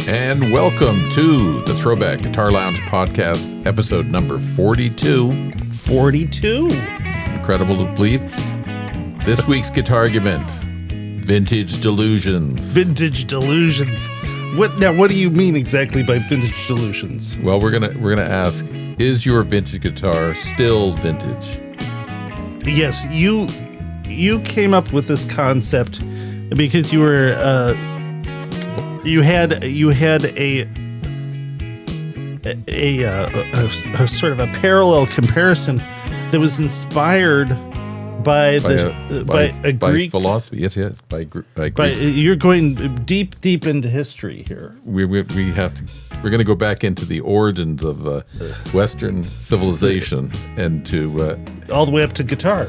And welcome to the ThroBak Guitar Lounge Podcast, episode number 42. 42? Incredible to believe. This week's Guitargument, Vintage Delusions. Vintage Delusions. What do you mean exactly by vintage delusions? Well, we're gonna ask, is your vintage guitar still vintage? Yes, you came up with this concept because you were you had a sort of a parallel comparison that was inspired by Greek philosophy. Yes, by Greek. You're going deep into history here. We have to. We're going to go back into the origins of Western civilization and to all the way up to guitar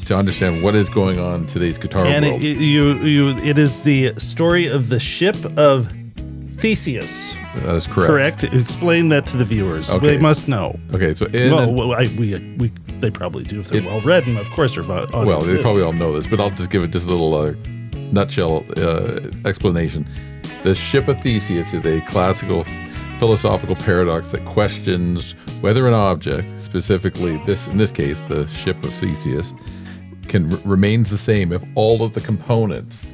to understand what is going on in today's guitar world. And it is the story of the Ship of Theseus. That is correct. Explain that to the viewers. Okay. They must know. Okay, so they probably do if they're well read, and of course they're well. They probably all know this, but I'll just give it just a little nutshell explanation. The Ship of Theseus is a classical philosophical paradox that questions whether an object, specifically in this case, the Ship of Theseus, remains the same if all of the components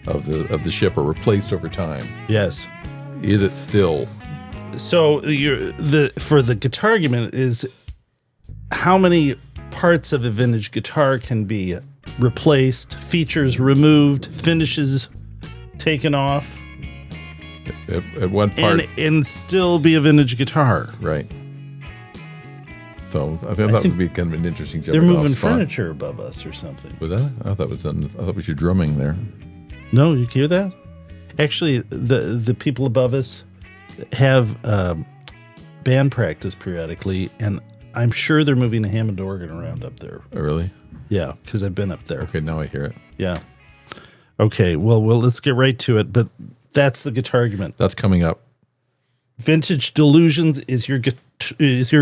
of the ship are replaced over time. Yes. Is it still? So for the Guitargument is how many parts of a vintage guitar can be replaced, features removed, finishes taken off, at one part, and still be a vintage guitar. Right. So I think that would be kind of an interesting job. They're moving furniture above us or something. Was that? I thought it was your drumming there. No, you hear that? Actually, the people above us have band practice periodically, and I'm sure they're moving a Hammond organ around up there. Oh, really? Yeah, because I've been up there. Okay, now I hear it. Yeah. Okay, well, let's get right to it, but that's the Guitargument. That's coming up. Vintage Delusions. Is your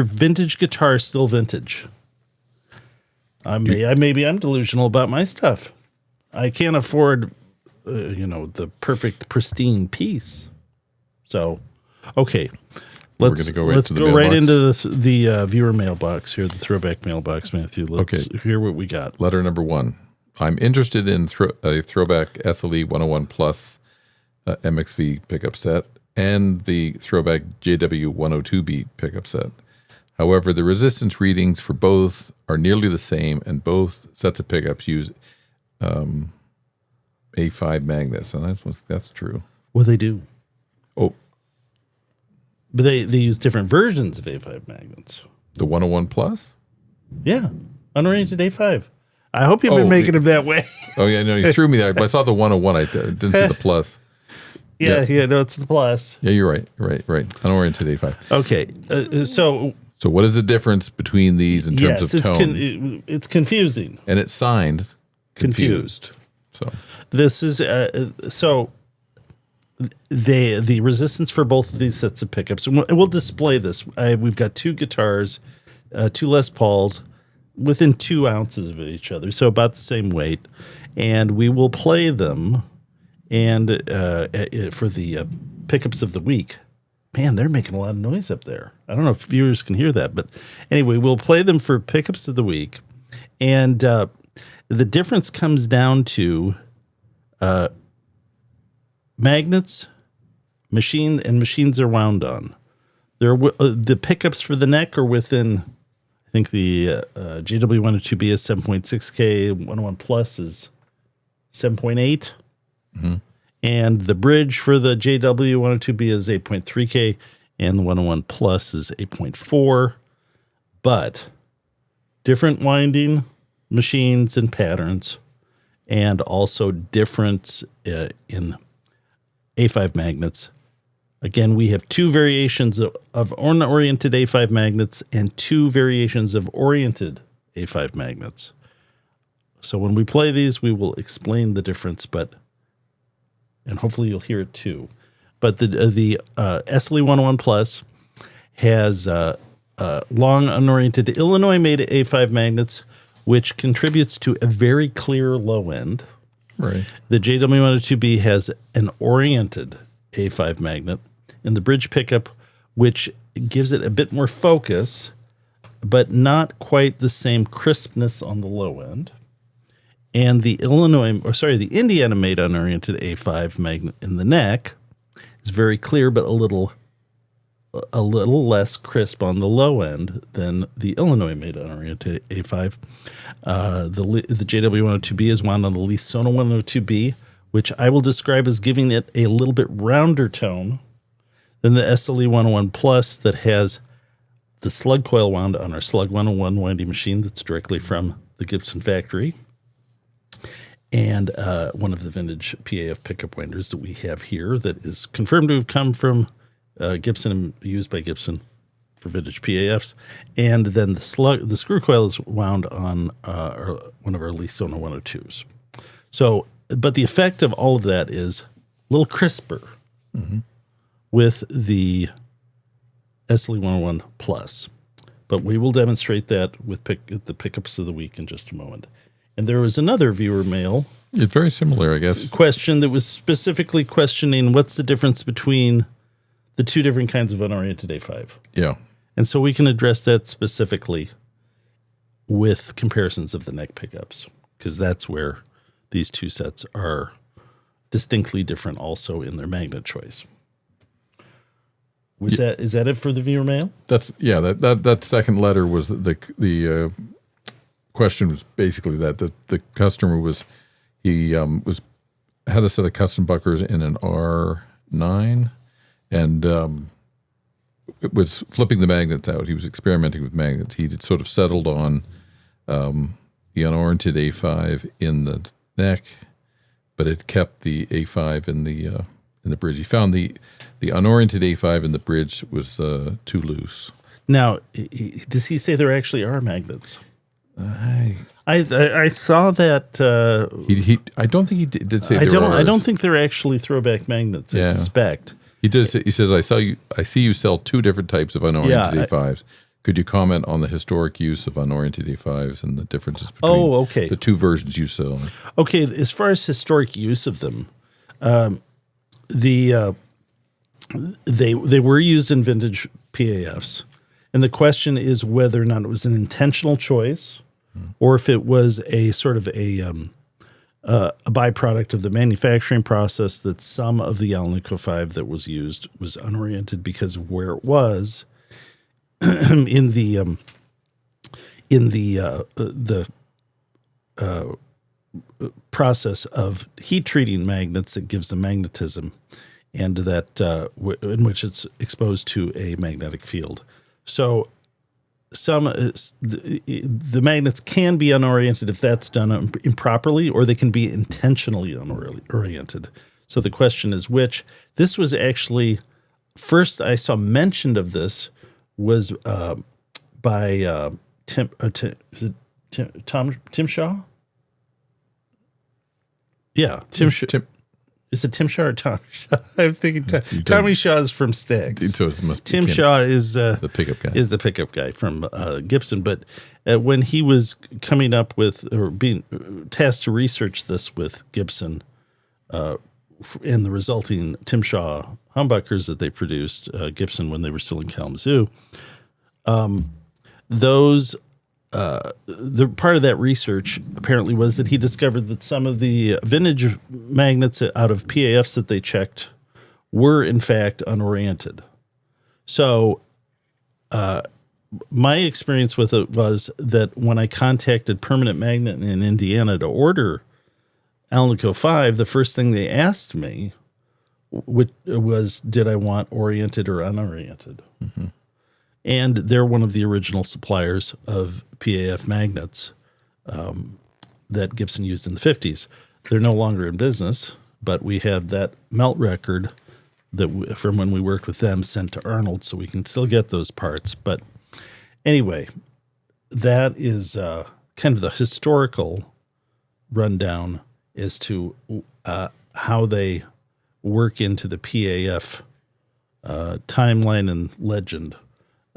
vintage guitar still vintage? Maybe I'm delusional about my stuff. I can't afford, the perfect pristine piece. So, okay, let's go right into the viewer mailbox here, the ThroBak Mailbox, Matthew. Let's hear what we got. Letter number 1. I'm interested in a ThroBak SLE 101 Plus MXV pickup set and the ThroBak JW 102B pickup set. However, the resistance readings for both are nearly the same, and both sets of pickups use A5 magnets, and that's true. Well, they do. Oh. But they use different versions of A5 magnets. The 101 Plus? Yeah. Unoriented A5. I hope you've been making them that way. Oh, yeah, no, you threw me there. But I saw the 101. I didn't see the Plus. Yeah, no, it's the Plus. Yeah, you're right. Unoriented A5. Okay, so what is the difference between these in terms of tone? It's confusing. And it's signed confused. So this is the resistance for both of these sets of pickups. And we'll display this. We've got two guitars, two Les Pauls, within 2 ounces of each other, so about the same weight, and we will play them. And for the pickups of the week, man, they're making a lot of noise up there. I don't know if viewers can hear that, but anyway, we'll play them for pickups of the week. And the difference comes down to magnets, machines are wound on. The pickups for the neck are within, I think the JW102B is 7.6K, 101 Plus is 7.8. Mm-hmm. And the bridge for the JW102B is 8.3K, and the 101 Plus is 8.4. But different winding machines and patterns, and also difference in A5 magnets. Again, we have 2 variations of unoriented A5 magnets and 2 variations of oriented A5 magnets. So when we play these, we will explain the difference, and hopefully you'll hear it too. But the SLE 101 Plus has long unoriented Illinois-made A5 magnets, which contributes to a very clear low end. Right. The JW102B has an oriented A5 magnet, and the bridge pickup, which gives it a bit more focus, but not quite the same crispness on the low end. And the Indiana-made unoriented A5 magnet in the neck is very clear, but a little less crisp on the low end than the Illinois-made unoriented A5. The JW102B is wound on the Lee Sona 102B, which I will describe as giving it a little bit rounder tone than the SLE 101 Plus that has the slug coil wound on our Slug 101 winding machine that's directly from the Gibson factory, and one of the vintage P.A.F. pickup winders that we have here that is confirmed to have come from Gibson and used by Gibson for vintage P.A.Fs. And then the screw coil is wound on one of our Lee Sona 102s. So, but the effect of all of that is a little crisper with the SLE 101 Plus. But we will demonstrate that with the pickups of the week in just a moment. And there was another viewer mail. It's very similar, I guess. Question that was specifically questioning what's the difference between the two different kinds of unoriented A5. Yeah. And so we can address that specifically with comparisons of the neck pickups, because that's where these two sets are distinctly different also in their magnet choice. Is that it for the viewer mail? That second letter was the question was basically that the customer had a set of custom buckers in an R9 and it was flipping the magnets out. He was experimenting with magnets. He had sort of settled on the unoriented A5 in the neck, but it kept the A5 in the bridge. He found the unoriented A5 in the bridge was too loose. Now, does he say there actually are magnets? I saw that. I don't think he did say there are. I don't think they're actually ThroBak magnets. I suspect he does. He says, "I see you sell two different types of unoriented A5s. Could you comment on the historic use of unoriented A5s and the differences between the two versions you sell?" Okay, as far as historic use of them, they were used in vintage P.A.Fs, and the question is whether or not it was an intentional choice, or if it was a sort of a byproduct of the manufacturing process that some of the Alnico 5 that was used was unoriented because of where it was in the process of heat treating magnets that gives them magnetism, and that in which it's exposed to a magnetic field. So the magnets can be unoriented if that's done improperly, or they can be intentionally unoriented. So the question is which. This was actually, first I saw mentioned of this was by Tim Shaw? Yeah, Tim Shaw. Is it Tim Shaw or Tom Shaw? I'm thinking Tommy Shaw is from Stax. Tim Shaw is the pickup guy. Is the pickup guy from Gibson. But when he was coming up with or being tasked to research this with Gibson, and the resulting Tim Shaw humbuckers that they produced, Gibson when they were still in Kalamazoo, the part of that research apparently was that he discovered that some of the vintage magnets out of P.A.Fs that they checked were in fact unoriented. So my experience with it was that when I contacted Permanent Magnet in Indiana to order Alnico 5, the first thing they asked me was, did I want oriented or unoriented? Mm-hmm. And they're one of the original suppliers of P.A.F. magnets that Gibson used in the 50s. They're no longer in business, but we have that melt record that from when we worked with them sent to Arnold, so we can still get those parts. But anyway, that is kind of the historical rundown as to how they work into the P.A.F. Timeline and legend.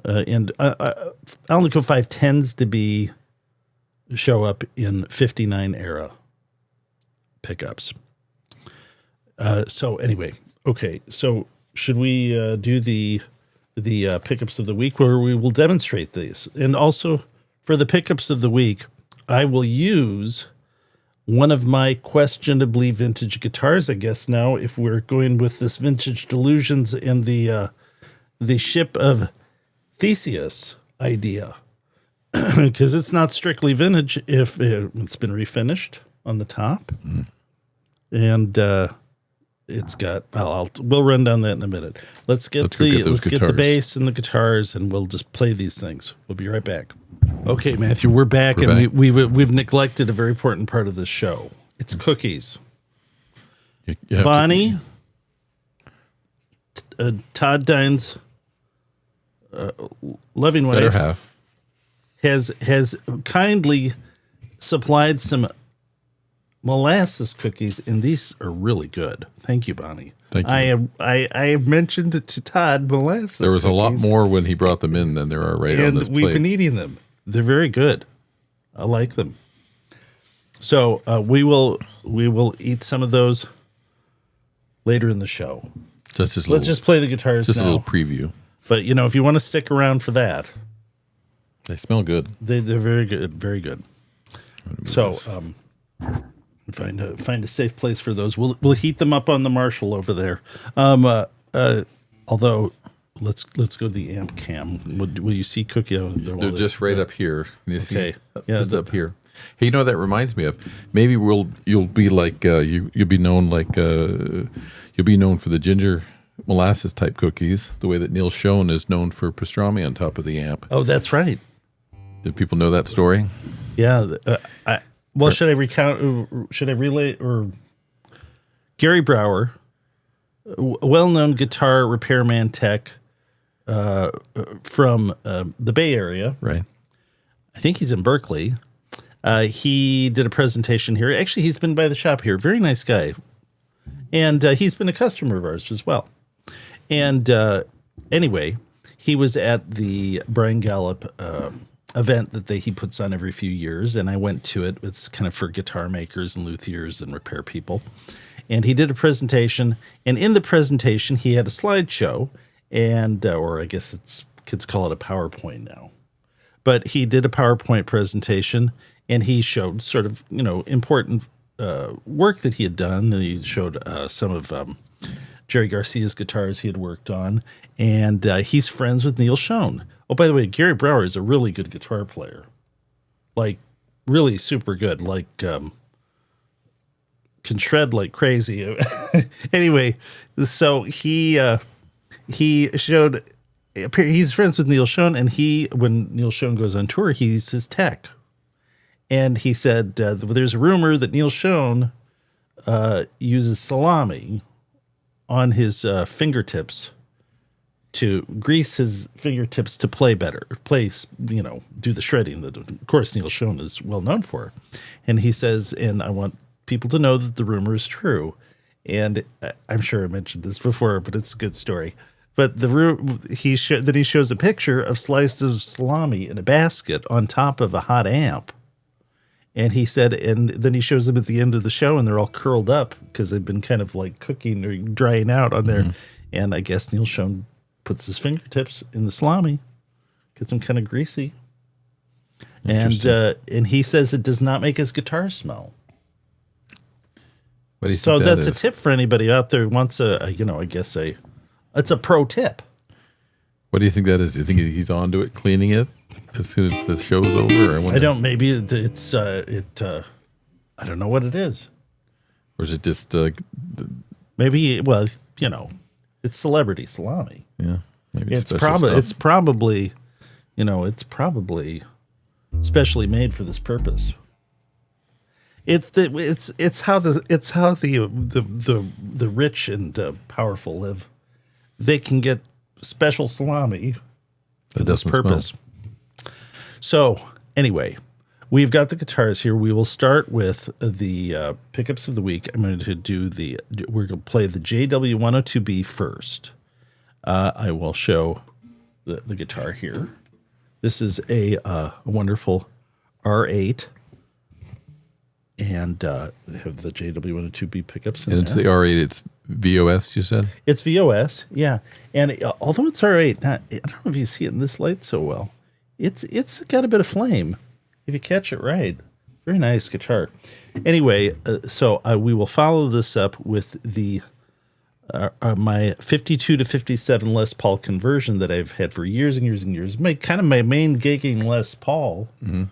And Alnico 5 tends to show up in 59 era pickups. So anyway, Okay, so should we do the pickups of the week where we will demonstrate these? And also for the pickups of the week, I will use one of my questionably vintage guitars, I guess now, if we're going with this vintage Delusions and the Ship of Theseus idea. Because it's not strictly vintage if it's been refinished on the top. And it's got, we'll run down that in a minute. Let's get the bass and the guitars, and we'll just play these things. We'll be right back. Okay, Matthew, we're back. We've neglected a very important part of this show. It's cookies. Bonnie, Todd Dine's loving wife, better half, has kindly supplied some molasses cookies, and these are really good. Thank you, Bonnie. Thank you. I mentioned it to Todd, molasses. There was a lot more when he brought them in than there are right on this plate. And we've been eating them. They're very good. I like them. So we will eat some of those later in the show. Let's just play the guitars just now. A little preview. But, if you want to stick around for that. They smell good. They're very good. Very good. So find a safe place for those. We'll heat them up on the Marshall over there. Although let's go to the amp cam. Will you see Cookie? They're just right up here. You see? Okay. Just up here. Hey, what that reminds me of? Maybe you'll be like you'll be known for the ginger molasses type cookies, the way that Neil Schoen is known for pastrami on top of the amp. Oh, that's right. Did people know that story? Yeah. Should I recount? Should I relay? Or Gary Brower, well-known guitar repairman tech from the Bay Area. Right. I think he's in Berkeley. He did a presentation here. Actually, he's been by the shop here. Very nice guy. And he's been a customer of ours as well. And anyway, he was at the Brian Gallup event that he puts on every few years, and I went to it. It's kind of for guitar makers and luthiers and repair people. And he did a presentation, and in the presentation, he had a slideshow, and or I guess kids call it a PowerPoint now. But he did a PowerPoint presentation, and he showed sort of, important work that he had done. And he showed some of Jerry Garcia's guitars he had worked on, and he's friends with Neil Schoen. Oh, by the way, Gary Brower is a really good guitar player, like really super good, like can shred like crazy. Anyway, so he showed. He's friends with Neil Schoen, and when Neil Schoen goes on tour, he's his tech. And he said, there's a rumor that Neil Schoen uses salami on his fingertips to grease his fingertips to play better, do the shredding that, of course, Neil Schoen is well known for. And he says, and I want people to know that the rumor is true. And I'm sure I mentioned this before, but it's a good story. But then he shows a picture of slices of salami in a basket on top of a hot amp. And he said, and then he shows them at the end of the show, and they're all curled up because they've been kind of like cooking or drying out on there. And I guess Neil Schoen puts his fingertips in the salami, gets them kind of greasy. And he says it does not make his guitar smell. What do you so think that's a tip for anybody out there who wants it's a pro tip. What do you think that is? Do you think he's on to it, cleaning it as soon as the show's over? I don't. Maybe it's I don't know what it is. Or is it just maybe? Well, it's celebrity salami. Yeah, maybe it's probably specially made for this purpose. It's how the rich and powerful live. They can get special salami for this purpose. Smell. So anyway, we've got the guitars here. We will start with the pickups of the week. We're going to play the JW102B first. I will show the guitar here. This is a wonderful R8 and they have the JW102B pickups in And it's there. the R8. It's VOS, you said? It's VOS, yeah. And although it's R8, I don't know if you see it in this light so well. It's got a bit of flame if you catch it right. Very nice guitar. Anyway, so we will follow this up with the my 52 to 57 Les Paul conversion that I've had for years and years and years. My main gigging Les Paul. Mm-hmm.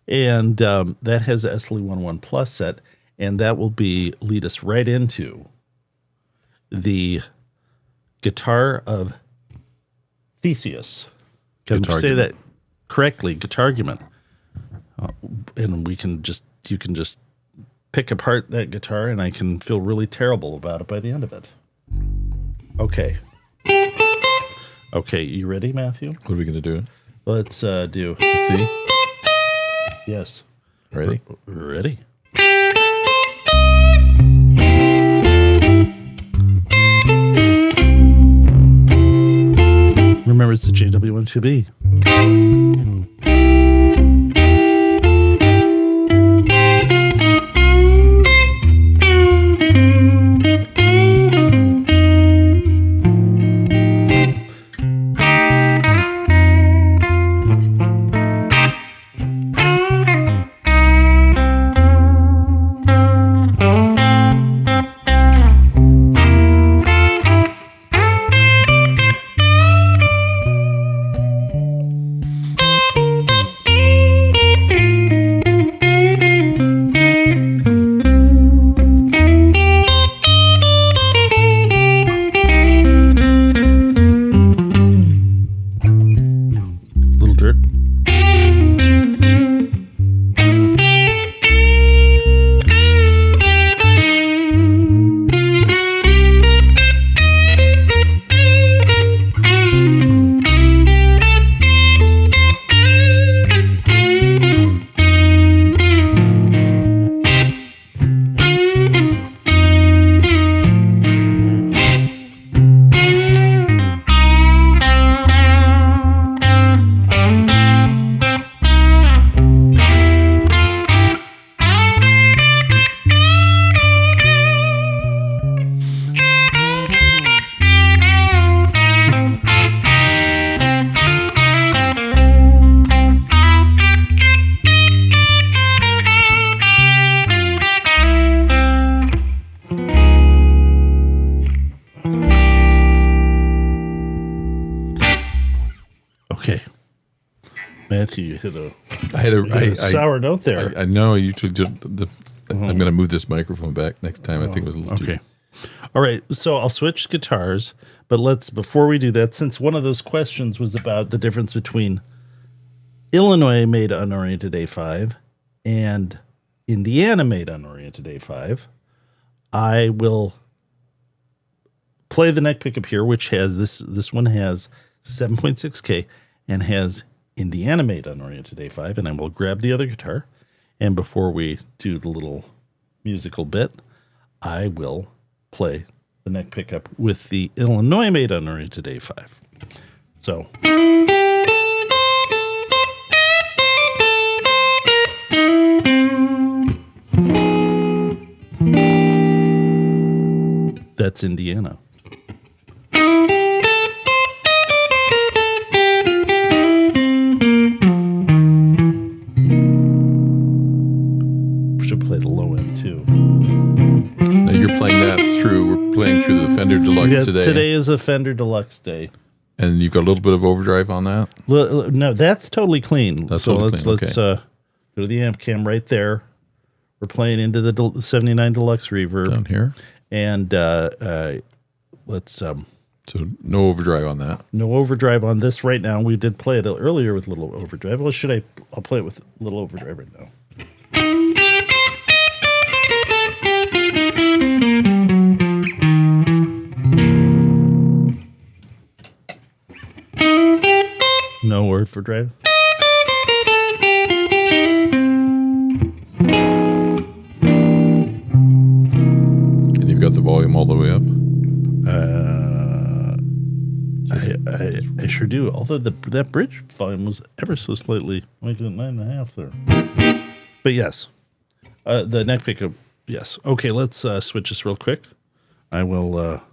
And that has the SLE 101 Plus set, and that will lead us right into the Guitar of Theseus. Can I say that correctly? Guitargument. And you can just pick apart that guitar, and I can feel really terrible about it by the end of it. Okay. Okay, you ready, Matthew? What are we going to do? Let's do C? Yes. Ready? Ready. Remember, it's the JW102B. Matthew, you hit a sour note there. I know. You took I'm going to move this microphone back next time. I think it was a little okay. All right, so I'll switch guitars, but before we do that, since one of those questions was about the difference between Illinois-made unoriented A5 and Indiana-made unoriented A5, I will play the neck pickup here, which has this one has 7.6K and has Indiana-made unoriented A5, and I will grab the other guitar, and before we do the little musical bit, I will play the neck pickup with the Illinois-made unoriented A5. So. That's Indiana. Should play the low end too. Now you're playing that we're playing through the Fender Deluxe today. Today is a Fender Deluxe day. And you've got a little bit of overdrive on that? No, that's totally clean. Let's go to the amp cam right there. We're playing into the 79 Deluxe reverb. Down here. And let's... So no overdrive on that. No overdrive on this right now. We did play it earlier with little overdrive. Well, I'll play it with little overdrive right now. No word for drive. And you've got the volume all the way up? I sure do. Although that bridge volume was ever so slightly, like 9.5 there. But yes. The neck pickup, yes. Okay, let's switch this real quick. I will I'll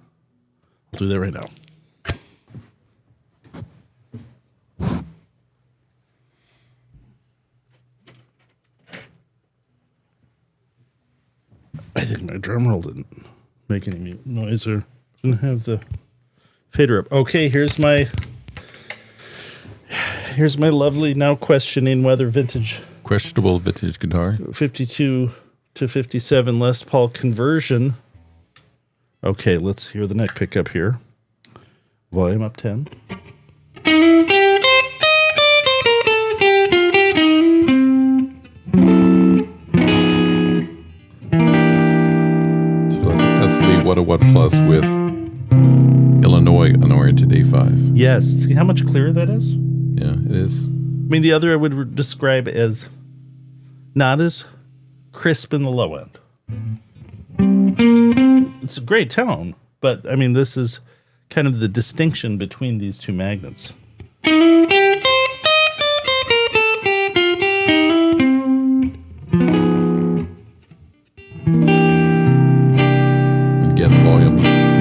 do that right now. I think my drum roll didn't make any noise or didn't have the fader up. Okay, here's my lovely, now questioning whether questionable vintage guitar. 52 to 57 Les Paul conversion. Okay, let's hear the neck pickup here. Volume up 10. So that's an SLE 101 Plus with Illinois unoriented A5. Yes, see how much clearer that is? Yeah, it is. I mean, the other I would describe as not as crisp in the low end. It's a great tone, but I mean, this is kind of the distinction between these two magnets. Again,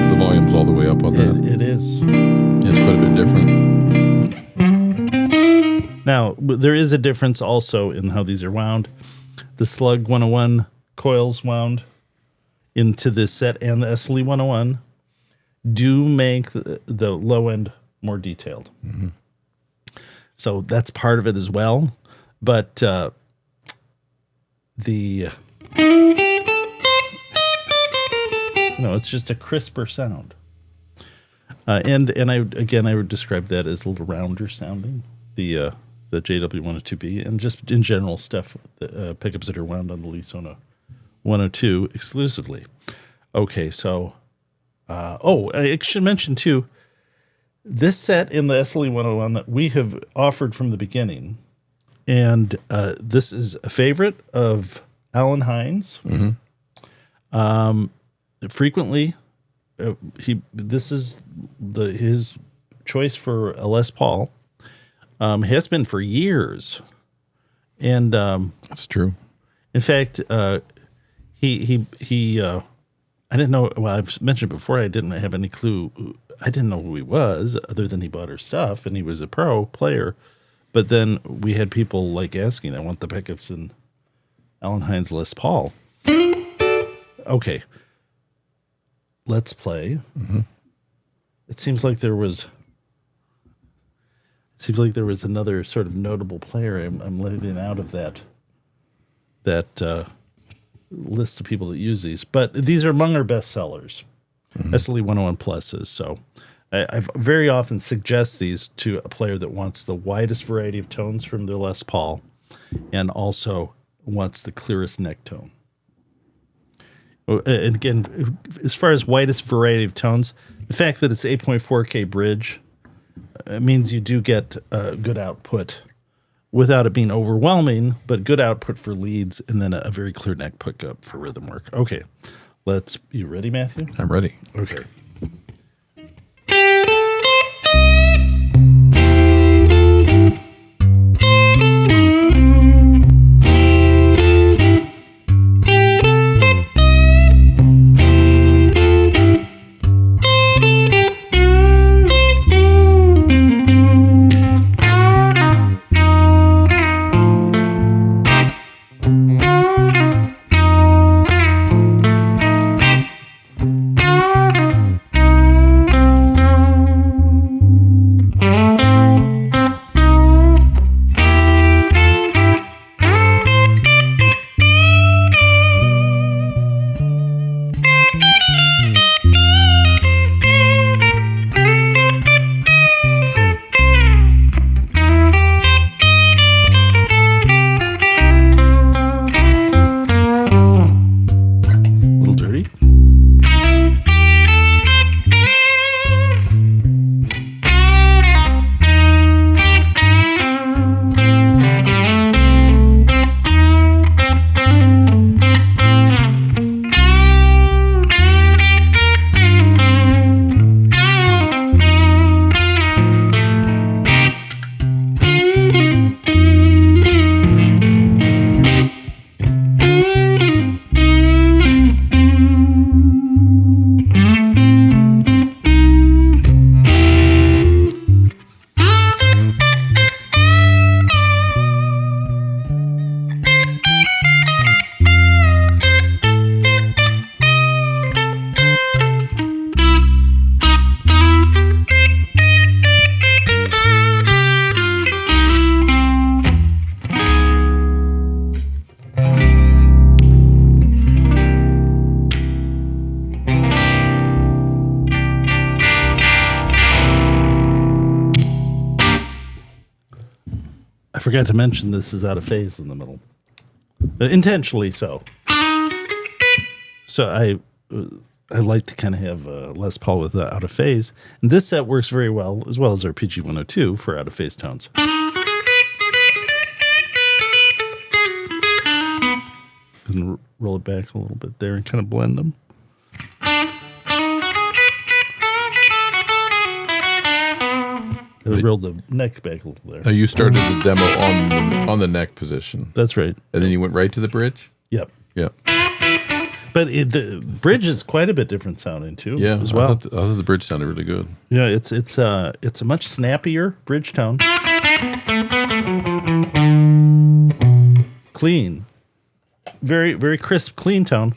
the volume's all the way up on that. It is. It's quite a bit different. Now, there is a difference also in how these are wound. The Slug 101 coils wound into this set and the SLE 101 do make the low end more detailed. Mm-hmm. So that's part of it as well. But it's just a crisper sound. And I would describe that as a little rounder sounding. The JW102B and just in general stuff, pickups that are wound on the Lisona 102 exclusively. Okay, so I should mention too, this set in the SLE 101 that we have offered from the beginning, and this is a favorite of Alan Hines. Mm-hmm. Frequently, this is his choice for a Les Paul. Has been for years, and that's true. In fact, he I didn't know. Well, I've mentioned before. I didn't have any clue. I didn't know who he was, other than he bought our stuff, and he was a pro player. But then we had people like asking, "I want the pickups in Alan Hines Les Paul." Okay, let's play. Mm-hmm. It seems like there was another sort of notable player. I'm leaving out of that list of people that use these, but these are among our best sellers. Mm-hmm. SLE 101 Pluses. So I've very often suggest these to a player that wants the widest variety of tones from their Les Paul and also wants the clearest neck tone. And again, as far as widest variety of tones, the fact that it's 8.4K bridge, it means you do get good output without it being overwhelming, but good output for leads and then a very clear neck pickup for rhythm work. Okay, you ready, Matthew? I'm ready. Okay. forgot to mention this is out of phase in the middle. Intentionally so. So I like to kind of have Les Paul with out of phase. And this set works very well as our PG-102 for out of phase tones. And roll it back a little bit there and kind of blend them. Roll the neck back a little there. You started the demo on the neck position. That's right. And then you went right to the bridge? Yep. Yep. But the bridge is quite a bit different sounding too. Yeah, as well. I thought the bridge sounded really good. Yeah, it's a much snappier bridge tone. Clean. Very, very crisp, clean tone.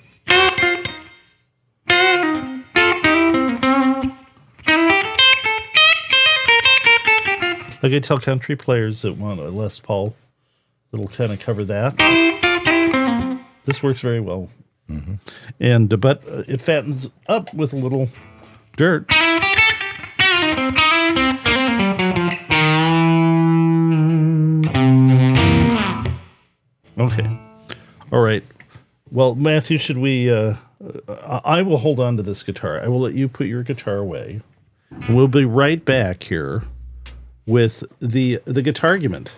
Like I tell country players that want a Les Paul, it'll kind of cover that. This works very well. Mm-hmm. And but it fattens up with a little dirt. Okay. All right. Well, Matthew, should we... I will hold on to this guitar. I will let you put your guitar away. We'll be right back here with the Guitargument.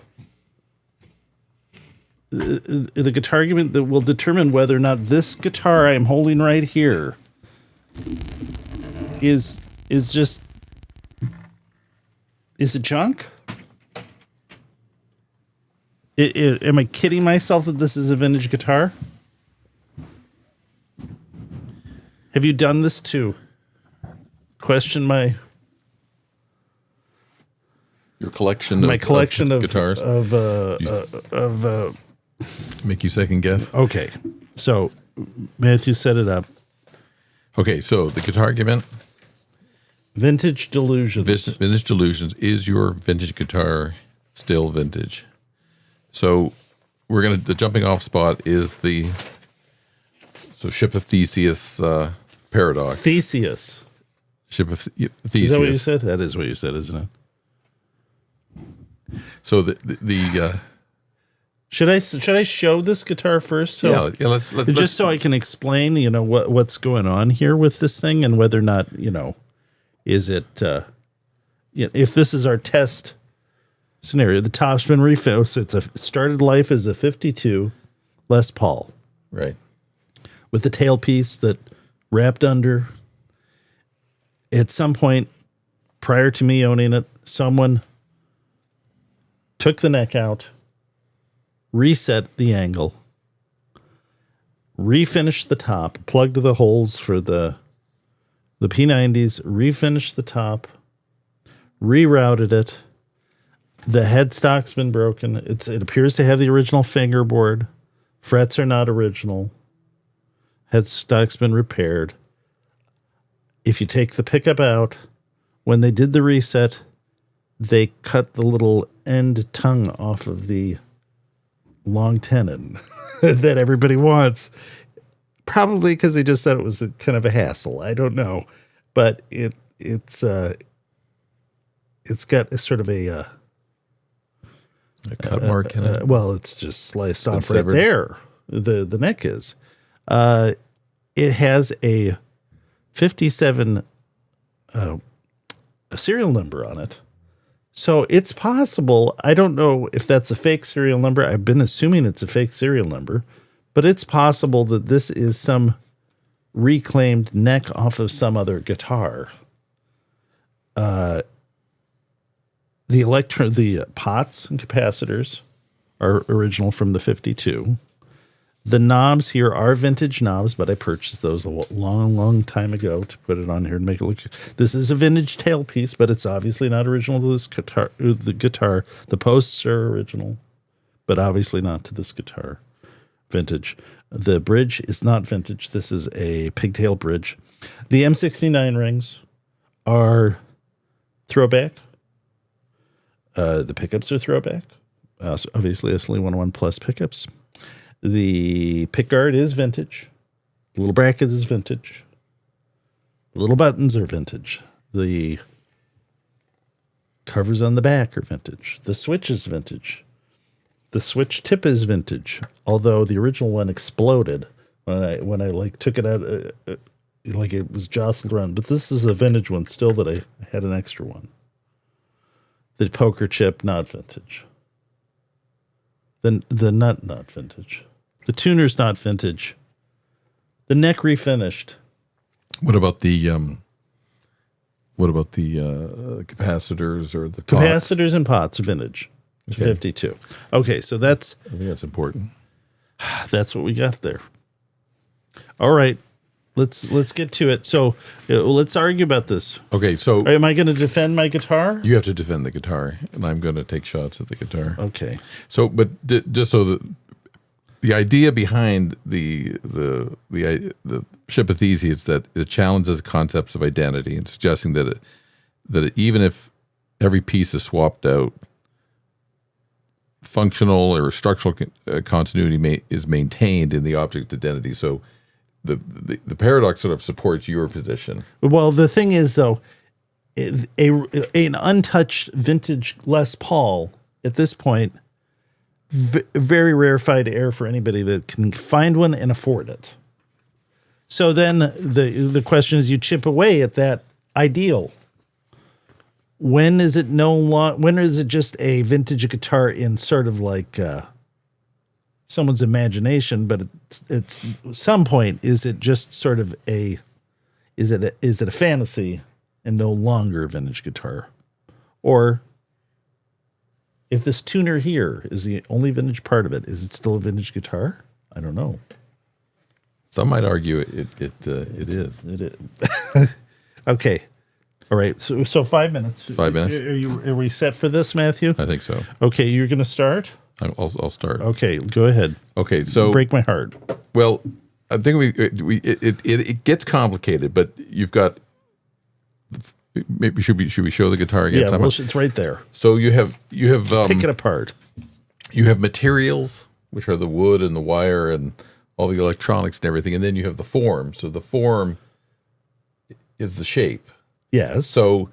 The Guitargument that will determine whether or not this guitar I'm holding right here is it junk? Am I kidding myself that this is a vintage guitar? Have you done this too? Question my... Your collection my collection of guitars make you second guess. Okay, so Matthew set it up. Okay, so the Guitargument Vintage Delusions. Vintage Delusions is your vintage guitar still vintage? So the jumping off spot is the Ship of Theseus paradox. Theseus. Ship of Theseus. Is that what you said? That is what you said, isn't it? So should I show this guitar first? So yeah, let's just so I can explain, what's going on here with this thing and whether or not, is it, if this is our test scenario, the top's been refilled. So it's started life as a 52 Les Paul. Right. With the tailpiece that wrapped under. At some point prior to me owning it, someone took the neck out, reset the angle, refinished the top, plugged the holes for the P90s, refinished the top, rerouted it. The headstock's been broken. It appears to have the original fingerboard. Frets are not original. Headstock's been repaired. If you take the pickup out, when they did the reset, they cut the little end tongue off of the long tenon that everybody wants. Probably because they just thought it was kind of a hassle. I don't know. But it's got a sort of a cut mark in it. Well, it's just sliced off right there. The neck is. It has a 57 a serial number on it. So it's possible. I don't know if that's a fake serial number. I've been assuming it's a fake serial number, but it's possible that this is some reclaimed neck off of some other guitar. The pots and capacitors are original from the 52. The knobs here are vintage knobs, but I purchased those a long, long time ago to put it on here and make it look. This is a vintage tailpiece, but it's obviously not original to this guitar. The guitar, the posts are original, but obviously not to this guitar. Vintage. The bridge is not vintage. This is a pigtail bridge. The M69 rings are ThroBak. The pickups are ThroBak. So obviously, SLE-101 Plus pickups. The pickguard is vintage. The little bracket is vintage. The little buttons are vintage. The covers on the back are vintage. The switch is vintage. The switch tip is vintage, although the original one exploded when I like took it out, like it was jostled around. But this is a vintage one still that I had an extra one. The poker chip, not vintage. The nut, not vintage. The tuner's not vintage. The neck refinished. What about the capacitors or the pots? Capacitors and pots, vintage. Okay. 52. Okay, so I think that's important. that's what we got there. All right, let's get to it. So let's argue about this. Okay, so Am I going to defend my guitar? you have to defend the guitar, and I'm going to take shots at the guitar. Okay. So, but just so that the idea behind the Ship of Theseus is that it challenges concepts of identity and suggesting that even if every piece is swapped out, functional or structural continuity is maintained in the object's identity. So the paradox sort of supports your position. Well, the thing is, though, an untouched vintage Les Paul at this point, very rarefied air for anybody that can find one and afford it. So then the question is, you chip away at that ideal. When is it when is it just a vintage guitar in sort of like someone's imagination, but it's some point, is it just sort of is it a fantasy and no longer a vintage guitar? Or if this tuner here is the only vintage part of it, is it still a vintage guitar? I don't know. Some might argue it is. It is. Okay. All right, so 5 minutes. 5 minutes. Are we set for this, Matthew? I think so. Okay, you're going to start? I'll start. Okay, go ahead. Okay, so break my heart. Well, I think it gets complicated, but you've got. Maybe should we show the guitar again? Yeah, well, it's right there. So you have pick it apart. You have materials, which are the wood and the wire and all the electronics and everything, and then you have the form. So the form is the shape. Yes. So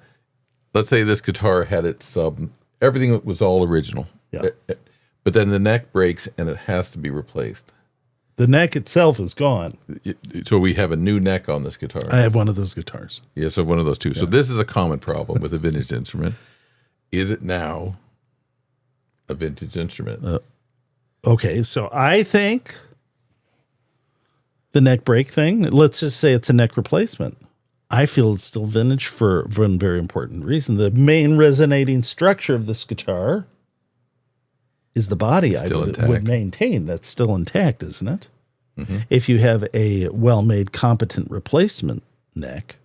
let's say this guitar had its everything was all original. Yeah. But then the neck breaks and it has to be replaced. The neck itself is gone. So we have a new neck on this guitar. I have one of those guitars. Yeah, so one of those two. Yeah. So this is a common problem with a vintage instrument. Is it now a vintage instrument? Okay, so I think the neck break thing, let's just say it's a neck replacement. I feel it's still vintage for one very important reason. The main resonating structure of this guitar is the body. I would maintain that's still intact, isn't it? Mm-hmm. If you have a well-made, competent replacement neck,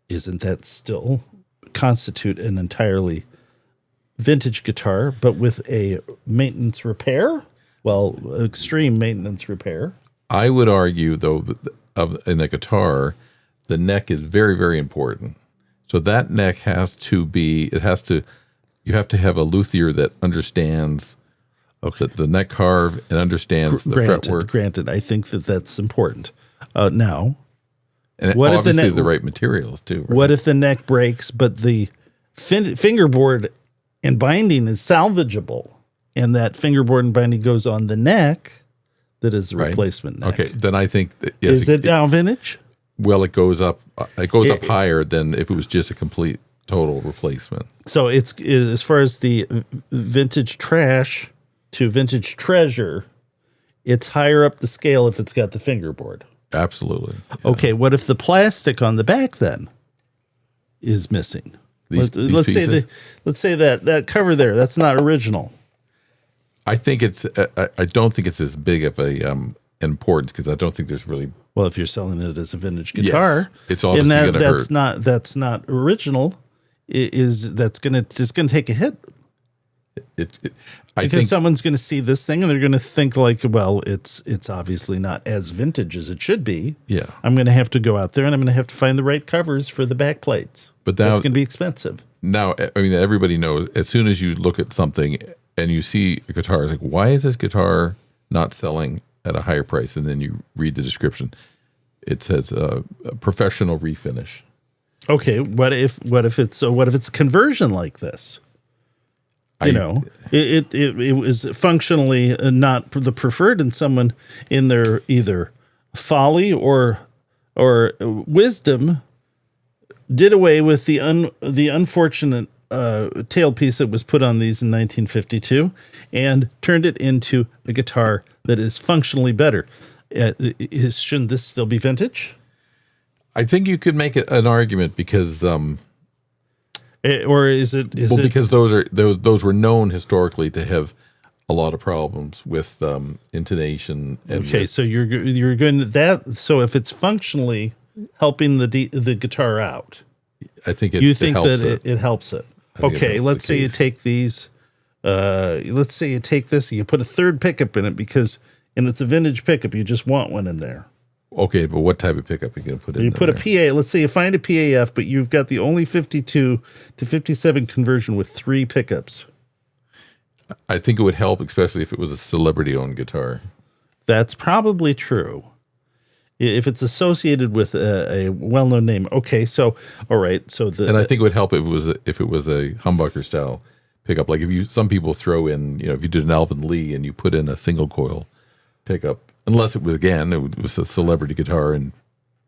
isn't that still constitute an entirely vintage guitar, but with a maintenance repair? Well, extreme maintenance repair. I would argue, though, that in a guitar, the neck is very, very important. So that neck has to be, you have to have a luthier that understands the neck carve and understands the fretwork. Granted, I think that's important. Now, and what obviously the right materials too. Right? What if the neck breaks, but the fingerboard and binding is salvageable, and that fingerboard and binding goes on the neck that is the replacement neck? Okay, then I think is it now vintage? Well, it goes up. It goes up higher than if it was just a complete total replacement. So it's as far as the vintage trash to vintage treasure, it's higher up the scale if it's got the fingerboard. Absolutely. Yeah. Okay, what if the plastic on the back then is missing? Let's say that cover there, that's not original. I think it's. I don't think it's as big of a importance because I don't think there's really. Well, if you're selling it as a vintage guitar, yes, it's obviously going to hurt. That's not original. That's gonna take a hit. I think someone's going to see this thing and they're going to think like, well, it's obviously not as vintage as it should be. Yeah, I'm going to have to go out there and I'm going to have to find the right covers for the back plates. But that's going to be expensive. Now, I mean, everybody knows as soon as you look at something and you see a guitar, it's like, why is this guitar not selling at a higher price? And then you read the description. It says a professional refinish. Okay, what if it's a conversion like this? It was functionally not the preferred, and someone in their either folly or wisdom did away with the unfortunate tailpiece that was put on these in 1952 and turned it into a guitar that is functionally better. Shouldn't this still be vintage? I think you could make an argument because, or is it? Because those were known historically to have a lot of problems with intonation. And so you're going to that. So if it's functionally helping the guitar out, I think it helps it. Okay, let's say you take these. Let's say you take this and you put a third pickup in it and it's a vintage pickup. You just want one in there. Okay, but what type of pickup are you going to put in there? You put a PA. Let's say you find a P.A.F, but you've got the only 52 to 57 conversion with 3 pickups. I think it would help, especially if it was a celebrity-owned guitar. That's probably true. If it's associated with a well-known name. Okay, so all right, so I think it would help if it was a humbucker style pickup. Like some people throw in, if you did an Alvin Lee and you put in a single coil pickup, unless it was a celebrity guitar and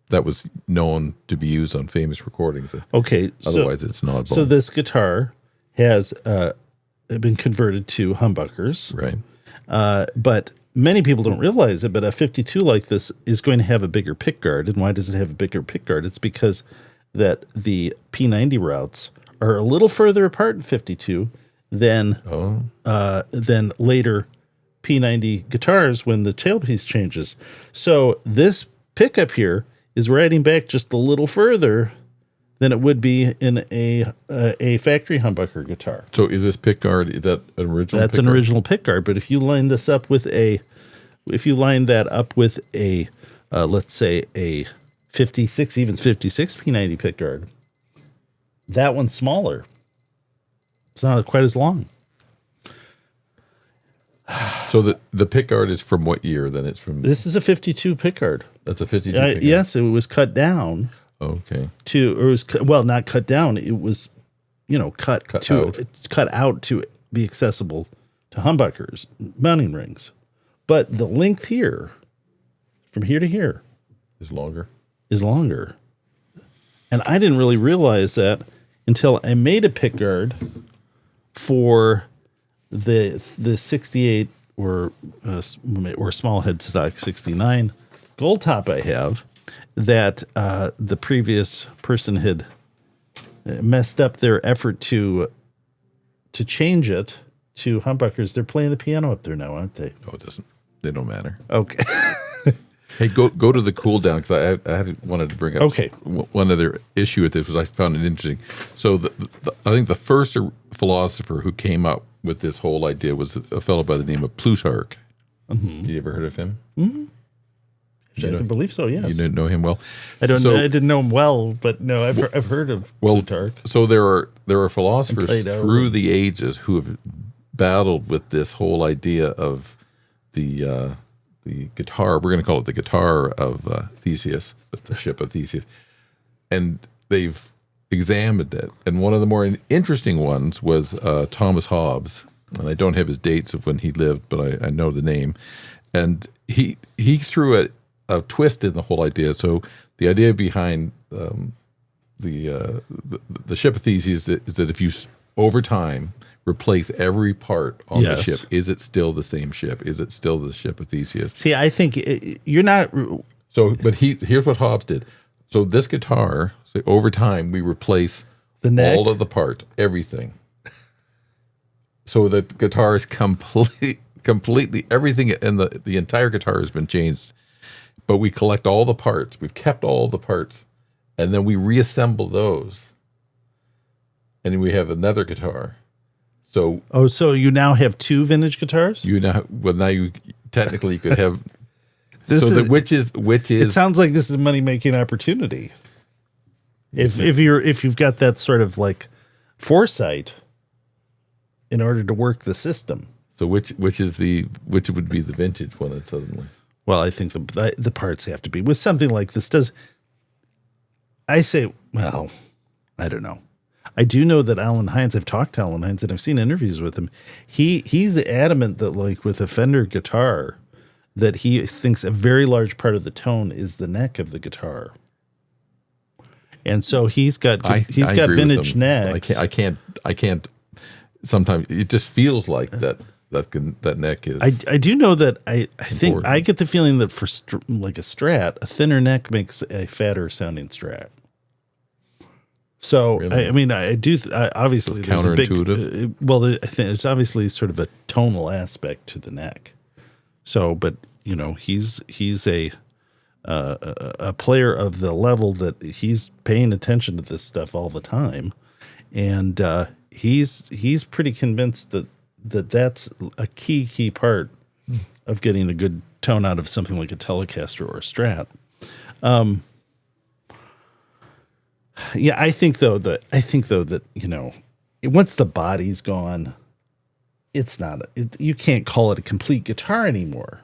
that was known to be used on famous recordings. Okay, otherwise it's not. So this guitar has been converted to humbuckers, right? But many people don't realize it, but a 52 like this is going to have a bigger pickguard. And why does it have a bigger pickguard? It's because that the P90 routes are a little further apart in 52 than later P90 guitars when the tailpiece changes. So this pickup here is riding back just a little further than it would be in a factory humbucker guitar. So is this pickguard, is that an original? That's an original pickguard, but if you line this up with that up with a let's say a 56, even 56 P90 pickguard, that one's smaller. It's not quite as long. So the pickguard is from what year? Then it's from. This is a 52 pickguard. That's a 52 pickguard? Yes, it was cut down. Okay. Not cut down. It was, cut out to be accessible to humbuckers, mounting rings. But the length here, from here to here, is longer. And I didn't really realize that until I made a pickguard for the 68 or small headstock 69 gold top I have, that the previous person had messed up their effort to change it to humbuckers. They're playing the piano up there now, aren't they? No, it doesn't. They don't matter. Okay. Hey, go to the cool down, because I wanted to bring up one other issue with this, was I found it interesting. So I think the first philosopher who came up with this whole idea was a fellow by the name of Plutarch. Mm-hmm. Did you ever heard of him? Mm-hmm. I believe so, yes. You didn't know him well? I didn't know him well, but no, I've heard of Plutarch. So there are philosophers through the ages who have battled with this whole idea of the guitar. We're going to call it the guitar of Theseus, but the Ship of Theseus. And they've examined it. And one of the more interesting ones was Thomas Hobbes. And I don't have his dates of when he lived, but I know the name. And he threw a twist in the whole idea. So the idea behind the Ship of Theseus is that if you, over time, replace every part on the ship, is it still the same ship? Is it still the Ship of Theseus? See, I think you're not. So, but here's what Hobbes did. So this guitar, over time, we replace all of the parts, everything. So the guitar is completely, everything in the entire guitar has been changed. But we collect all the parts. We've kept all the parts. And then we reassemble those. And we have another guitar. So you now have 2 vintage guitars? Now you technically could have. Which is? It sounds like this is money making opportunity. If you've got that sort of like foresight in order to work the system. So which would be the vintage one? Suddenly. Well, I think the parts have to be with something like this. I say, well, I don't know. I do know that Alan Hines, I've talked to Alan Hines and I've seen interviews with him. He's adamant that like with a Fender guitar, that he thinks a very large part of the tone is the neck of the guitar. And so he's got vintage necks. I can't. Sometimes it just feels like that neck is. I do know that I think important. I get the feeling that for like a Strat, a thinner neck makes a fatter sounding Strat. So really? I mean, I do obviously so counterintuitive. I think it's obviously sort of a tonal aspect to the neck. So, but you know, he's a player of the level that he's paying attention to this stuff all the time, and he's pretty convinced that's a key part of getting a good tone out of something like a Telecaster or a Strat. Yeah, I think though that you know, once the body's gone, it's not. You can't call it a complete guitar anymore.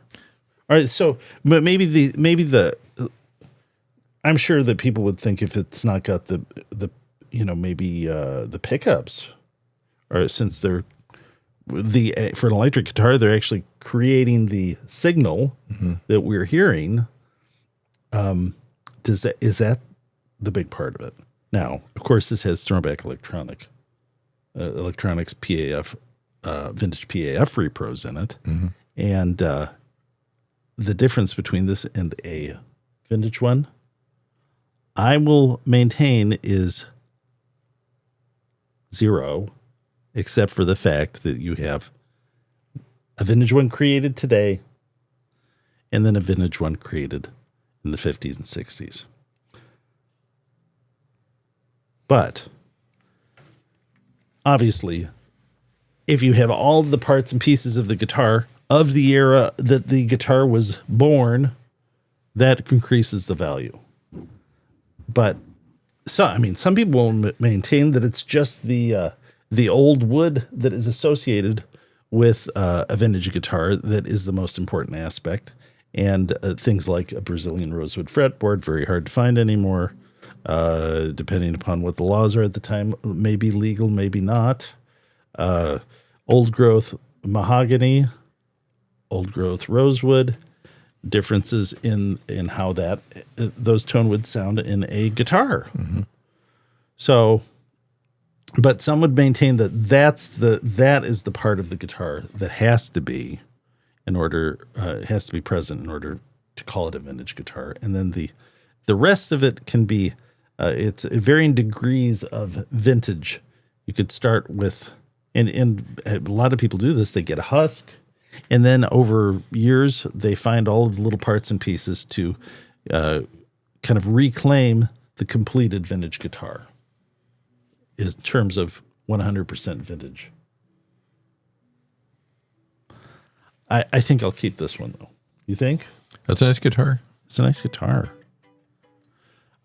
All right, so but maybe the I'm sure that people would think if it's not got the you know, maybe the pickups, or since they're for an electric guitar, they're actually creating the signal that we're hearing. Is that the big part of it? Now, of course, this has ThroBak Electronics P.A.F, vintage P.A.F repros in it, and the difference between this and a vintage one, I will maintain, is zero, except for the fact that you have a vintage one created today and then a vintage one created in the 50s and 60s. But obviously, if you have all of the parts and pieces of the guitar of the era that the guitar was born, that increases the value. But so, I mean, some people will maintain that it's just the old wood that is associated with a vintage guitar that is the most important aspect. And things like a Brazilian rosewood fretboard, very hard to find anymore, depending upon what the laws are at the time, maybe legal, maybe not. Old growth mahogany, old growth rosewood, differences in how those tone would sound in a guitar. So, but some would maintain that that is the part of the guitar that has to be has to be present in order to call it a vintage guitar. And then the rest of it can be it's varying degrees of vintage. You could start with, and a lot of people do this, they get a husk, and then over years they find all of the little parts and pieces to kind of reclaim the completed vintage guitar in terms of 100% vintage. I think I'll keep this one, though. You think? That's a nice guitar. It's a nice guitar.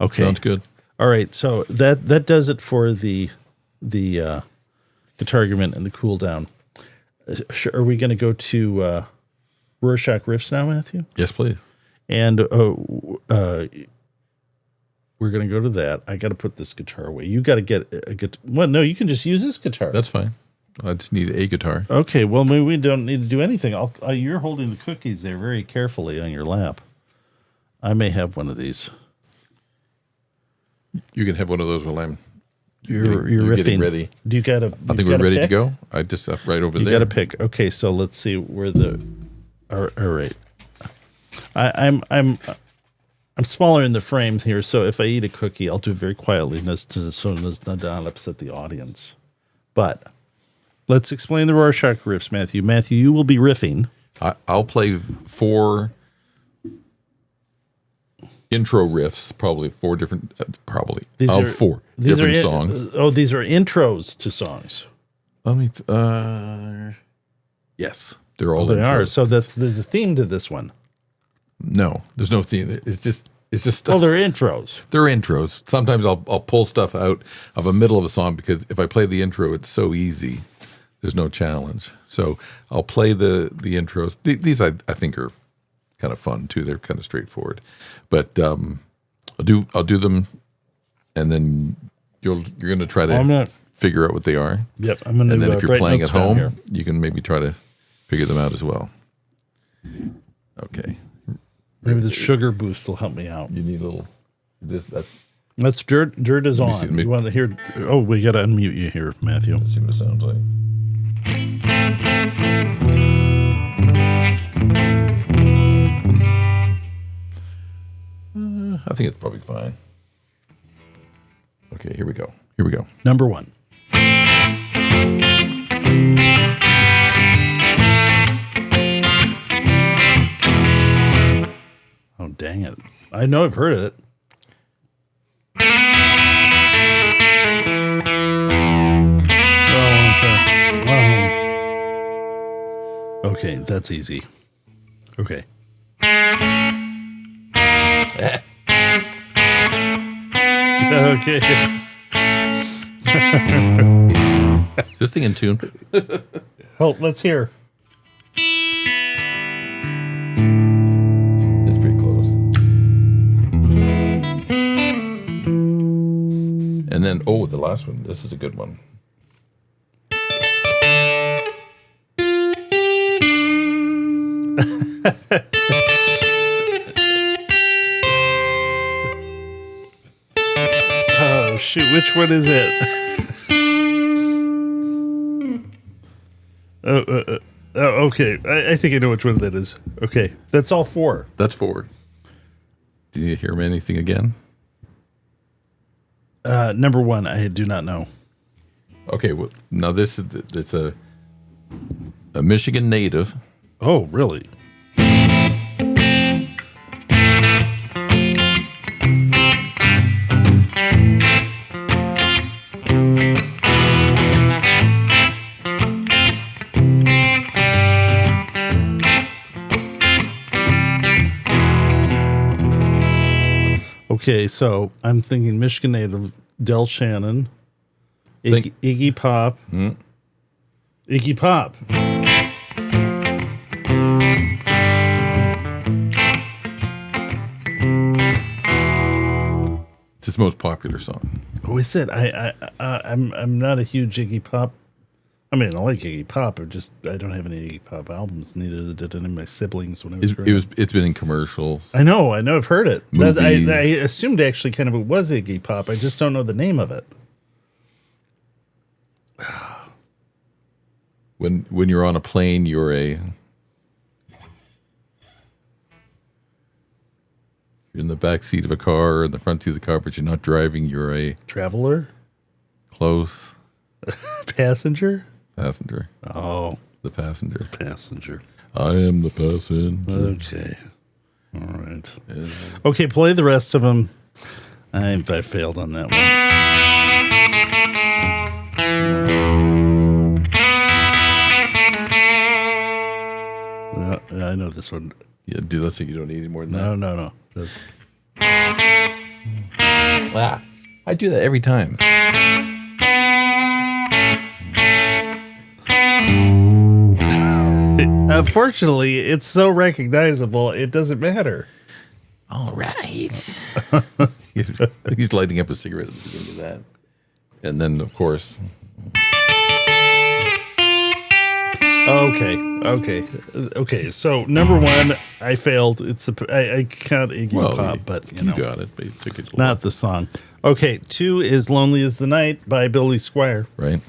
Okay. Sounds good. All right. So that does it for the Guitargument and the cool down. Are we going to go to Rorschach Riffs now, Matthew? Yes, please. And we're going to go to that. I got to put this guitar away. You got to get a guitar. Well, no, you can just use this guitar. That's fine. I just need a guitar. Okay, well, maybe we don't need to do anything. You're holding the cookies there very carefully on your lap. I may have one of these. You can have one of those while I'm. You're riffing. Getting ready. Do you got to? I think we're ready to go. I just right over there. You got to pick. Okay, so let's see where the. All right. I'm smaller in the frames here, so if I eat a cookie, I'll do it very quietly, so as not to upset the audience. But let's explain the Rorschach Riffs, Matthew. Matthew, you will be riffing. I'll play 4 intro riffs, probably 4 different, four different songs. These are intros to songs. Yes, they're all. They are. So there's a theme to this one. No, there's no theme. It's just stuff. Oh, they're intros. They're intros. Sometimes I'll pull stuff out of the middle of a song because if I play the intro, it's so easy. There's no challenge. So I'll play the intros. These I think are kind of fun too. They're kind of straightforward, but I'll do them, and then you're going to try to figure out what they are. Yep, I'm going to. And then if you're playing at home, you can maybe try to figure them out as well. Okay. Maybe the sugar boost will help me out. You need a little. That's dirt. Dirt is on. You want to hear? Oh, we got to unmute you here, Matthew. Let's see what it sounds like. I think it's probably fine. Okay, here we go. Number 1. Oh, dang it. I know I've heard it. Oh, okay. Okay, that's easy. Okay. Okay. Is this thing in tune? Oh, let's hear. It's pretty close. And then, the last one. This is a good one. Oh, shoot. Which one is it? Okay. I think I know which one that is. Okay. That's all 4. That's 4. Did you hear anything again? Number 1, I do not know. Okay. Well, now it's a Michigan native. Oh, really? Okay, so I'm thinking Michigan native, Del Shannon, Iggy Pop. Iggy Pop. It's his most popular song. Oh, is it? I'm not a huge Iggy Pop. I mean, I like Iggy Pop. I don't have any Iggy Pop albums. Neither did any of my siblings when I was growing up. It's been in commercials. I know. I've heard it. Movies. I assumed actually kind of it was Iggy Pop. I just don't know the name of it. When you're on a plane, you're in the back seat of a car or in the front seat of the car, but you're not driving. You're a traveler. Close. Passenger. Passenger. Oh, the passenger. Passenger. I am the passenger. Okay. All right. Okay, play the rest of them. I failed on that one. I know this one. Yeah, dude, let's say you don't need any more than that. No. I do that every time. Unfortunately, it's so recognizable, it doesn't matter. All right. He's lighting up a cigarette at the beginning of that. And then, of course. Okay. So, number 1, I failed. It's I count Iggy Pop, but you got it. But you took it not the song. Okay, 2 is "Lonely As the Night" by Billy Squier. Right.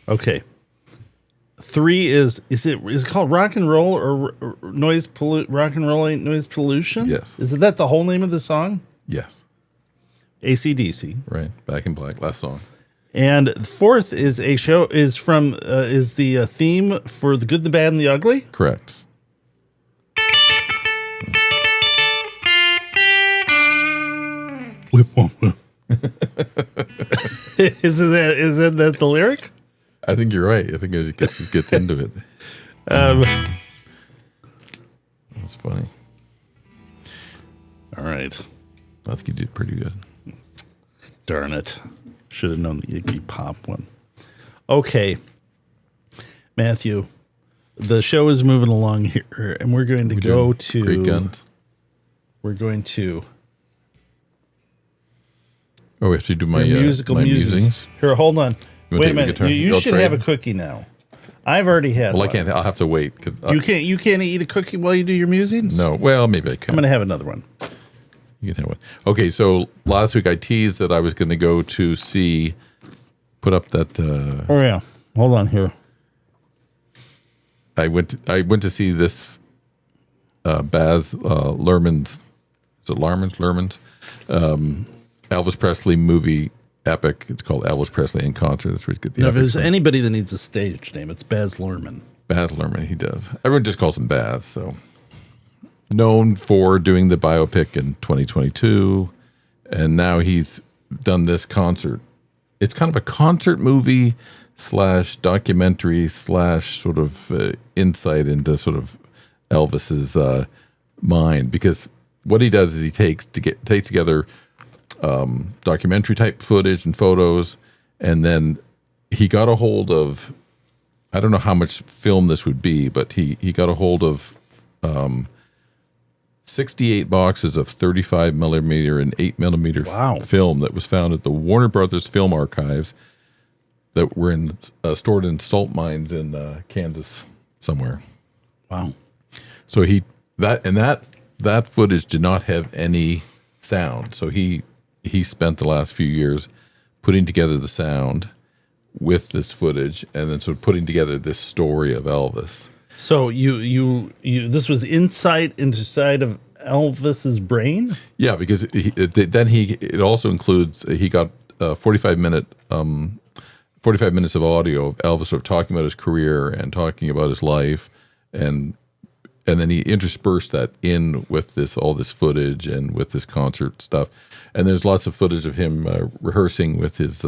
Okay. 3 is it called Rock and Roll or Rock and Roll Ain't Noise Pollution? Yes. Is that the whole name of the song? Yes. AC/DC. Right. Back in Black. Last song. And 4th is is the theme for The Good, the Bad, and the Ugly? Correct. Whip one whip. Is that the lyric? I think you're right. I think it gets into it. That's funny. All right. I think you did pretty good. Darn it. Should have known the Iggy Pop one. Okay. Matthew, the show is moving along here, and we're going to go to Great Guns. We're going to Oh, we have to do my musical my musings. Here, hold on. You wanna Wait a take the minute. guitar? You I'll should trade. have a cookie now. I've already had Well, one. I can't. I'll have to wait. 'Cause You can't eat a cookie while you do your musings? no. Well, maybe I can. I'm going to have another one. You can have one. Okay, so last week I teased that I was going to go to see, put up that. Oh, yeah. Hold on here. I went to see this Baz Luhrmann's. Is it Luhrmann's? Elvis Presley movie epic. It's called Elvis Presley in Concert. That's where you get the. Now, if epic there's from. anybody that needs a stage name, it's Baz Luhrmann. Baz Luhrmann, he does. Everyone just calls him Baz. So known for doing the biopic in 2022, and now he's done this concert. It's kind of a concert movie / documentary / sort of insight into sort of Elvis's mind, because what he does is he takes together documentary type footage and photos, and then he got a hold of, I don't know how much film this would be, but he got a hold of 68 boxes of 35 millimeter and 8 millimeter Wow. film that was found at the Warner Brothers Film Archives that were stored in salt mines in Kansas somewhere. Wow. So that footage did not have any sound. So he spent the last few years putting together the sound with this footage, and then sort of putting together this story of Elvis. So you this was insight inside of Elvis's brain? Yeah, because it also includes, he got 45 minutes of audio of Elvis sort of talking about his career and talking about his life, and then he interspersed that in with all this footage and with this concert stuff. And there's lots of footage of him rehearsing with his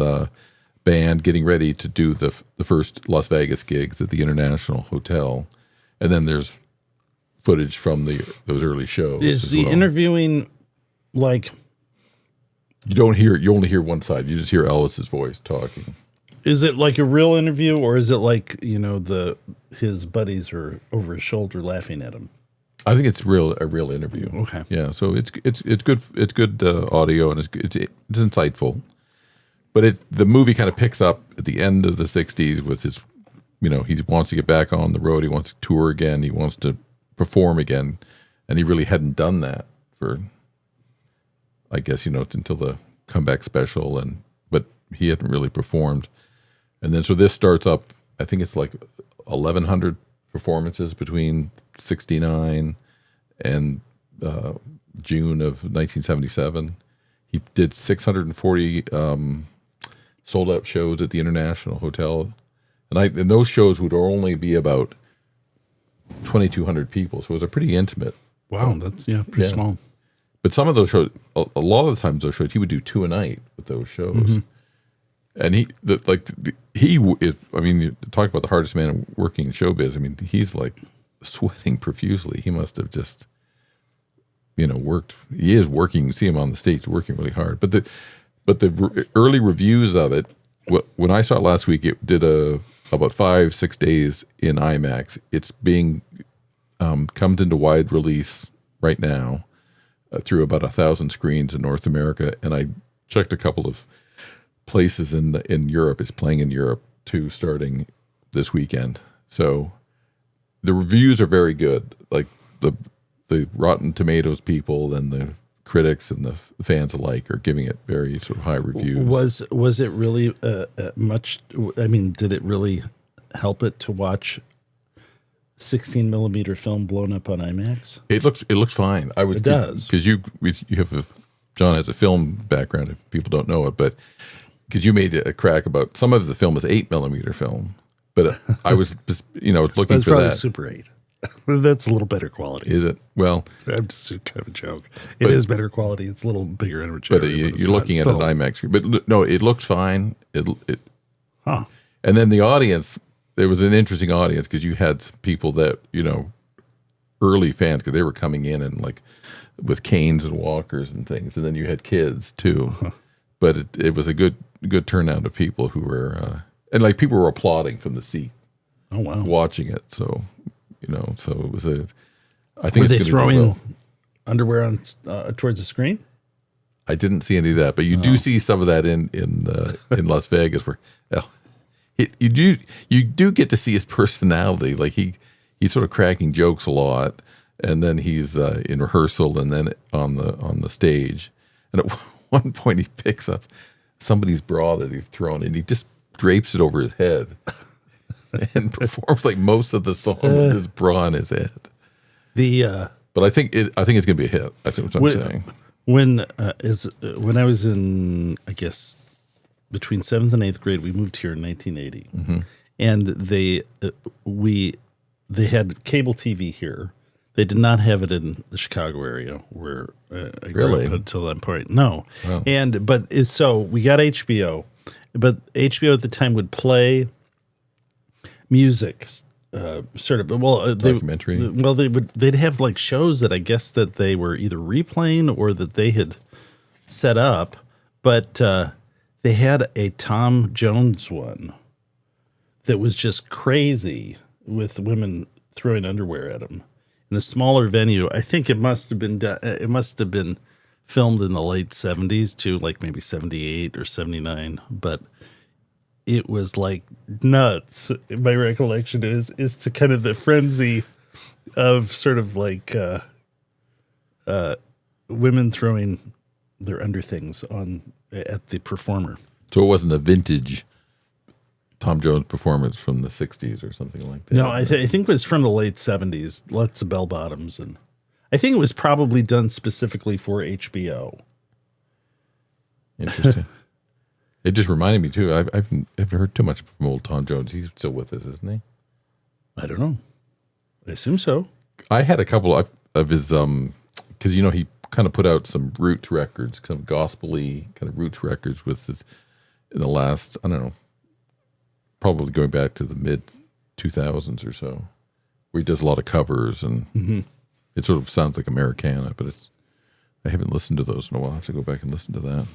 band, getting ready to do the first Las Vegas gigs at the International Hotel. And then there's footage from those early shows. Is the interviewing like, you only hear one side. You just hear Elvis's voice talking. is it like a real interview, or is it like, his buddies are over his shoulder laughing at him? I think it's a real interview. Okay. Yeah, so it's good audio, and it's insightful. But the movie kind of picks up at the end of the 60s with his, he wants to get back on the road. He wants to tour again. He wants to perform again. And he really hadn't done that for, I guess, until the comeback special. But he hadn't really performed. And then so this starts up, I think it's like 1,100 performances between 69 and June of 1977. He did 640 sold out shows at the International Hotel, and those shows would only be about 2,200 people, so it was a pretty intimate. Wow, that's pretty small. But some of those shows, a lot of the times those shows, he would do 2 a night with those shows. And he is. I mean, you talk about the hardest man working in showbiz. I mean, he's like sweating profusely. He must have just, worked. He is working. You see him on the stage working really hard. But the early reviews of it, when I saw it last week, it did about 5-6 days in IMAX. It's being comes into wide release right now through about 1,000 screens in North America. And I checked a couple of places in Europe. It's playing in Europe too, starting this weekend. So the reviews are very good. Like the Rotten Tomatoes people and the critics and the fans alike are giving it very sort of high reviews. Was it really much? I mean, did it really help it to watch 16 millimeter film blown up on IMAX? It looks fine. It does, because you have John has a film background. If people don't know it, but because you made a crack about some of the film is 8 millimeter film, but I was just looking That's for probably that. Super 8. That's a little better quality. Is it? Well, I'm just kind of a joke. It is better quality. It's a little bigger image. But you're looking at an IMAX screen. But no, it looks fine. Huh. And then the audience, there was an interesting audience because you had people that, early fans, because they were coming in and like with canes and walkers and things. And then you had kids too. Huh. But it was a good turnout of people who were, and like people were applauding from the seat. Oh, wow. Watching it. So So it was I think Were they it's gonna do throwing well. underwear on towards the screen? I didn't see any of that, but you do see some of that in Las Vegas, where you do get to see his personality. Like he's sort of cracking jokes a lot, and then he's in rehearsal, and then on the stage. And at one point, he picks up somebody's bra that he's thrown, and he just drapes it over his head, and performs like most of the song with his bra on his head. But I think it's going to be a hit. I think that's what I'm saying. When I was in, I guess, between 7th and 8th grade, we moved here in 1980, and they had cable TV here. They did not have it in the Chicago area where I grew up until that point. No, wow. So we got HBO, but HBO at the time would play music. Sort of documentary. They'd have like shows that I guess that they were either replaying or that they had set up, but they had a Tom Jones one that was just crazy with women throwing underwear at him in a smaller venue. I think it must have been filmed in the late 70s too, like maybe 78 or 79, but it was like nuts. My recollection is to kind of the frenzy of sort of like women throwing their underthings at the performer. So it wasn't a vintage Tom Jones performance from the 60s or something like that. No, I think it was from the late 70s. Lots of bell bottoms, and I think it was probably done specifically for HBO. Interesting. It just reminded me, too. I haven't heard too much from old Tom Jones. He's still with us, isn't he? I don't know. I assume so. I had a couple of his, because, he kind of put out some roots records, kind of gospel-y kind of roots records with his, in the last, I don't know, probably going back to the mid-2000s or so, where he does a lot of covers, and it sort of sounds like Americana, but I haven't listened to those in a while. I have to go back and listen to that.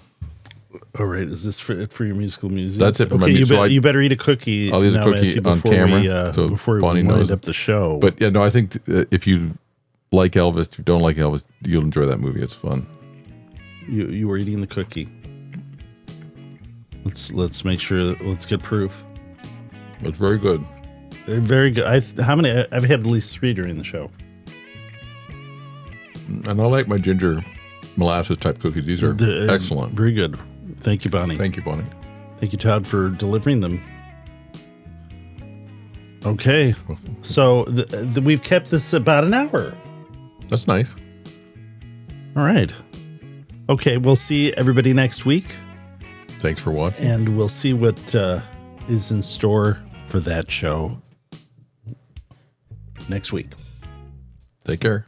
All right, is this for your musical music? That's it for my music. You better eat a cookie. I'll eat a cookie on camera before we wind up the show. But I think if you like Elvis, if you don't like Elvis, you'll enjoy that movie. It's fun. You were eating the cookie. Let's make sure. Let's get proof. It's very good. They're very good. I've had at least 3 during the show. And I like my ginger molasses type cookies. These are excellent. Very good. Thank you, Bonnie. Thank you, Bonnie. Thank you, Todd, for delivering them. Okay. So we've kept this about an hour. That's nice. All right. Okay, we'll see everybody next week. Thanks for watching. And we'll see what is in store for that show next week. Take care.